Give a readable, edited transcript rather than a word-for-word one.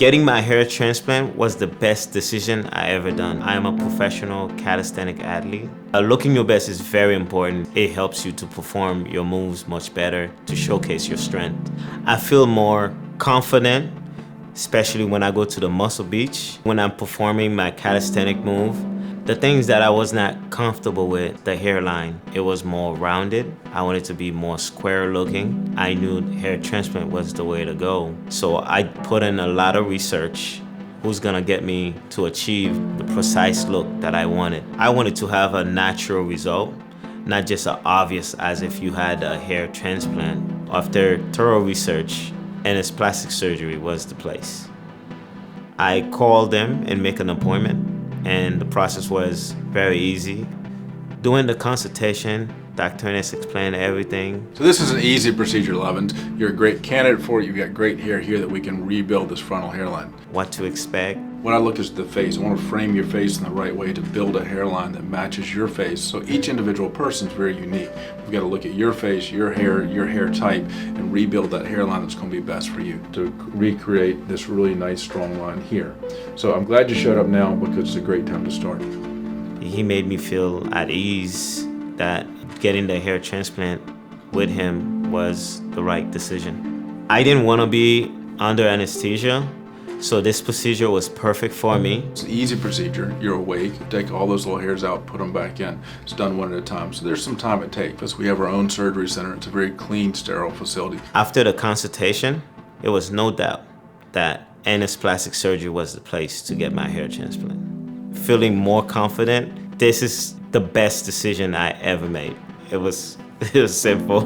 Getting my hair transplant was the best decision I ever done. I am a professional calisthenic athlete. Looking your best is very important. It helps you to perform your moves much better, to showcase your strength. I feel more confident, especially when I go to the muscle beach. When I'm performing my calisthenic move, the things that I was not comfortable with, the hairline, it was more rounded. I wanted to be more square looking. I knew hair transplant was the way to go. So I put in a lot of research who's gonna get me to achieve the precise look that I wanted. I wanted to have a natural result, not just as obvious as if you had a hair transplant. After thorough research, Ennis Plastic Surgery was the place. I called them and make an appointment, and the process was very easy. During the consultation, Dr. Ennis explained everything. So this is an easy procedure, Levins. You're a great candidate for it. You've got great hair here that we can rebuild this frontal hairline. What to expect. What I look is the face. I want to frame your face in the right way to build a hairline that matches your face. So each individual person is very unique. We've got to look at your face, your hair type, and rebuild that hairline that's going to be best for you to recreate this really nice, strong line here. So I'm glad you showed up now because it's a great time to start. He made me feel at ease that getting the hair transplant with him was the right decision. I didn't want to be under anesthesia, so this procedure was perfect for me. It's an easy procedure. You're awake, take all those little hairs out, put them back in. It's done one at a time. So there's some time it takes because we have our own surgery center. It's a very clean, sterile facility. After the consultation, it was no doubt that Ennis Plastic Surgery was the place to get my hair transplant. Feeling more confident, this is the best decision I ever made. It was simple.